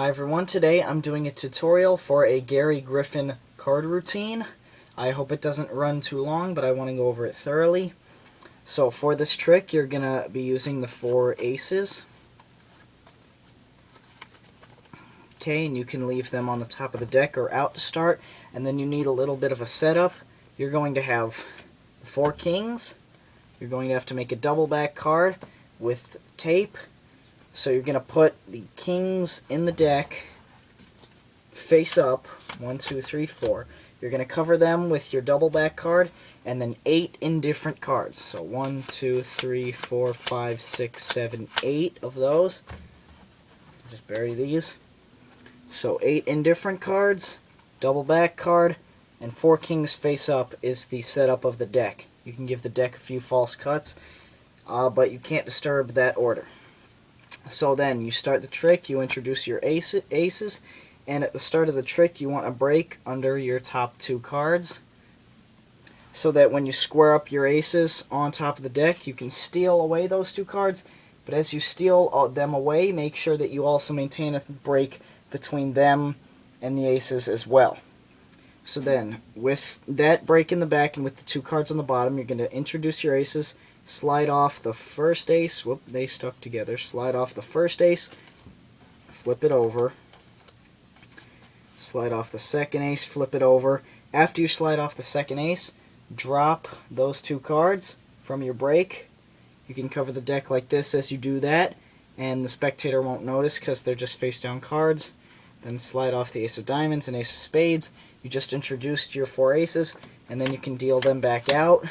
Hi everyone, today I'm doing a tutorial for a Gerry Griffin card routine. I hope it doesn't run too long, but I want to go over it thoroughly. So for this trick, you're going to be using the 4 aces. Okay, and you can leave them on the top of the deck or out to start, and then you need a little bit of a setup. You're going to have 4 kings. You're going to have to make a double back card with tape. So you're going to put the kings in the deck face up, 1, 2, 3, 4. You're going to cover them with your double back card, and then 8 indifferent cards. So 1, 2, 3, 4, 5, 6, 7, 8 of those. Just bury these. So 8 indifferent cards, double back card, and 4 kings face up is the setup of the deck. You can give the deck a few false cuts, but you can't disturb that order. So then you start the trick, you introduce your aces, and at the start of the trick you want a break under your top 2 cards so that when you square up your aces on top of the deck you can steal away those 2 cards, but as you steal them away, make sure that you also maintain a break between them and the aces as well. So then, with that break in the back and with the 2 cards on the bottom, you're going to introduce your aces, slide off the first ace, whoop, they stuck together, slide off the first ace, flip it over, slide off the second ace, flip it over. After you slide off the second ace, drop those 2 cards from your break. You can cover the deck like this as you do that, and the spectator won't notice because they're just face down cards. Then slide off the ace of diamonds and ace of spades. You just introduced your 4 aces, and then you can deal them back out.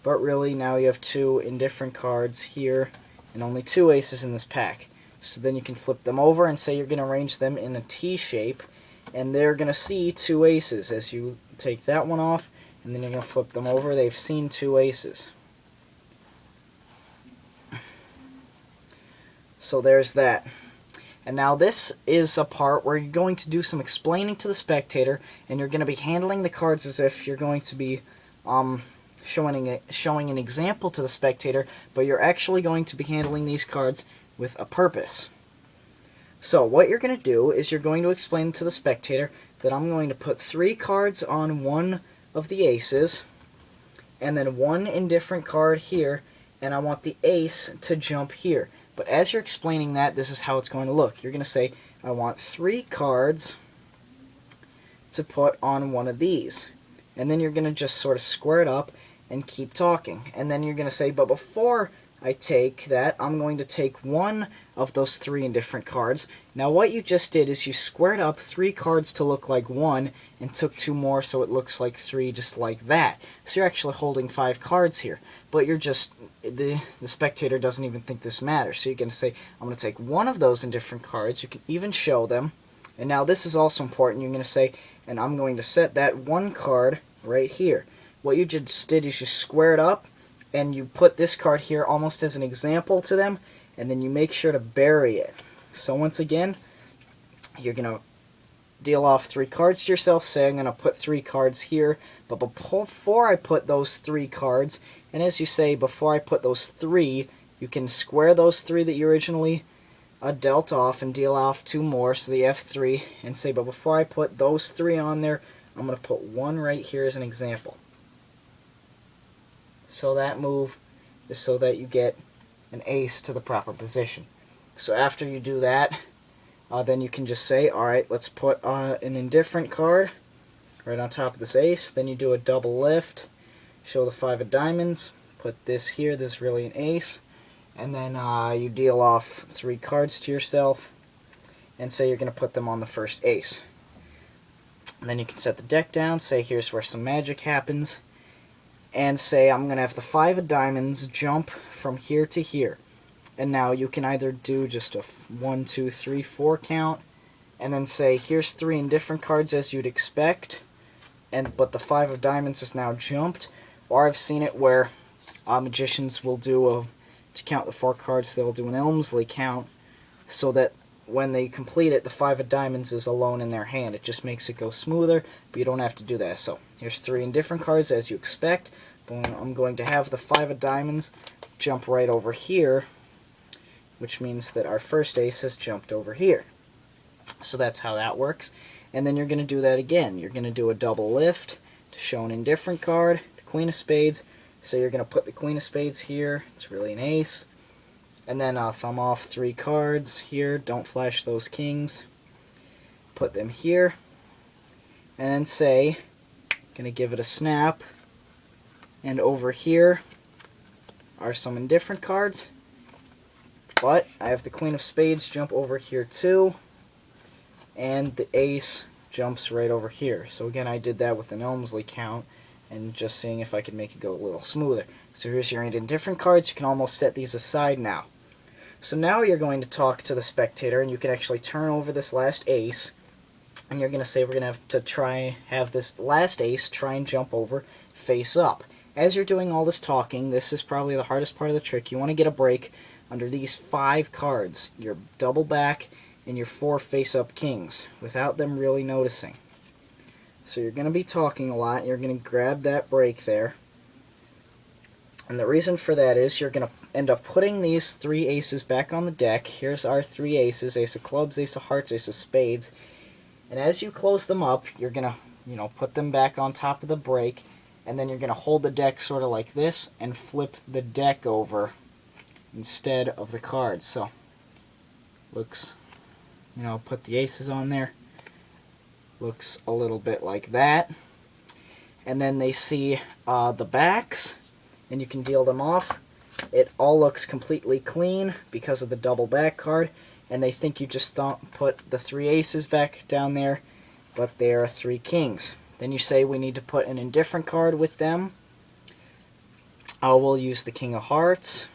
But really, now you have 2 indifferent cards here, and only 2 aces in this pack. So then you can flip them over and say you're going to arrange them in a T shape, and they're going to see 2 aces. As you take that one off, and then you're going to flip them over, they've seen 2 aces. So there's that. And now this is a part where you're going to do some explaining to the spectator, and you're going to be handling the cards as if you're going to be showing an example to the spectator, but you're actually going to be handling these cards with a purpose. So what you're going to do is you're going to explain to the spectator that I'm going to put 3 cards on one of the aces, and then 1 indifferent card here, and I want the ace to jump here. But as you're explaining that, this is how it's going to look. You're going to say, I want 3 cards to put on one of these. And then you're going to just sort of square it up and keep talking. And then you're going to say, but before I take that, I'm going to take 1 of those 3 indifferent cards. Now what you just did is you squared up 3 cards to look like 1 and took 2 more so it looks like 3, just like that. So you're actually holding 5 cards here. But you're just, the spectator doesn't even think this matters. So you're going to say, I'm going to take 1 of those indifferent cards. You can even show them. And now this is also important. You're going to say, and I'm going to set that 1 card right here. What you just did is you square it up, and you put this card here almost as an example to them, and then you make sure to bury it. So once again, you're going to deal off 3 cards to yourself, say I'm going to put 3 cards here, but before I put those 3 cards, and as you say, before I put those 3, you can square those 3 that you originally dealt off and deal off 2 more, so that you have 3, and say, but before I put those 3 on there, I'm going to put 1 right here as an example. So that move is so that you get an ace to the proper position. So after you do that, then you can just say, alright, let's put an indifferent card right on top of this ace. Then you do a double lift, show the 5 of diamonds, put this here, this is really an ace, and then you deal off 3 cards to yourself and say you're going to put them on the first ace. And then you can set the deck down, say here's where some magic happens, and say I'm going to have the 5 of diamonds jump from here to here. And now you can either do just a 1, 2, 3, 4 count, and then say here's 3 indifferent cards as you'd expect, but the 5 of diamonds is now jumped. Or I've seen it where magicians will do to count the 4 cards, they'll do an Elmsley count, so that when they complete it, the 5 of diamonds is alone in their hand. It just makes it go smoother, but you don't have to do that. So here's 3 indifferent cards as you expect. But I'm going to have the 5 of diamonds jump right over here, which means that our first ace has jumped over here. So that's how that works. And then you're going to do that again. You're going to do a double lift to show an indifferent card, the Queen of Spades. So you're going to put the Queen of Spades here. It's really an ace. And then thumb off 3 cards here. Don't flash those kings. Put them here. And say, going to give it a snap. And over here are some indifferent cards. But I have the Queen of Spades jump over here too. And the ace jumps right over here. So again, I did that with an Elmsley count and just seeing if I could make it go a little smoother. So here's your indifferent cards. You can almost set these aside now. So now you're going to talk to the spectator, and you can actually turn over this last ace, and you're going to say we're going to have to have this last ace try and jump over face up. As you're doing all this talking, this is probably the hardest part of the trick. You want to get a break under these 5 cards, your double back and your 4 face-up kings, without them really noticing. So you're going to be talking a lot. You're going to grab that break there. And the reason for that is you're going to end up putting these 3 aces back on the deck. Here's our 3 aces, ace of clubs, ace of hearts, ace of spades. And as you close them up, you're going to, put them back on top of the break. And then you're going to hold the deck sort of like this and flip the deck over instead of the cards. So, looks, put the aces on there. Looks a little bit like that. And then they see the backs, and you can deal them off. It all looks completely clean because of the double back card, and they think you just put the 3 aces back down there, but they are 3 kings. Then you say we need to put an indifferent card with them. We'll use the King of Hearts.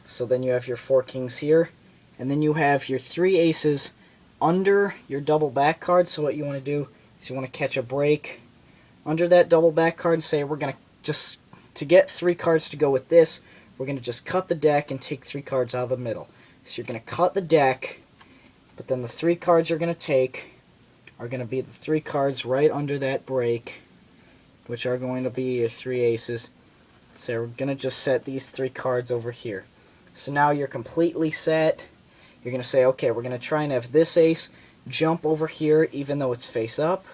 So then you have your 4 kings here, and then you have your 3 aces under your double back card. So what you want to do is you want to catch a break under that double back card and say we're going to just, to get 3 cards to go with this, we're going to just cut the deck and take 3 cards out of the middle. So you're going to cut the deck, but then the 3 cards you're going to take are going to be the 3 cards right under that break, which are going to be your 3 aces. So we're going to just set these 3 cards over here. So now you're completely set. You're going to say, okay, we're going to try and have this ace jump over here even though it's face up.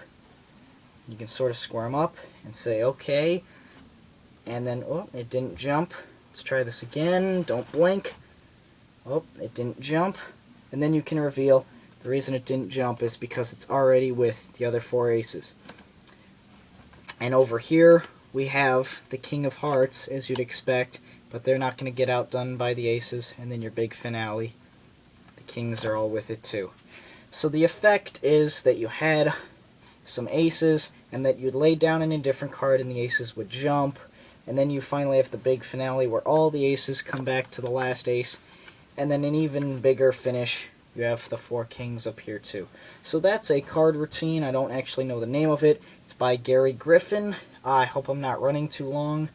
You can sort of square them up and say, okay. And then, oh, it didn't jump. Let's try this again. Don't blink. Oh, it didn't jump. And then you can reveal the reason it didn't jump is because it's already with the other 4 aces. And over here, we have the King of Hearts, as you'd expect, but they're not going to get outdone by the aces. And then your big finale. The kings are all with it too. So the effect is that you had some aces, and that you'd lay down an indifferent card and the aces would jump. And then you finally have the big finale where all the aces come back to the last ace. And then an even bigger finish, you have the 4 kings up here too. So that's a card routine. I don't actually know the name of it. It's by Gerry Griffin. I hope I'm not running too long.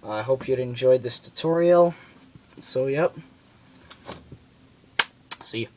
I hope you'd enjoyed this tutorial. So, yep. See ya.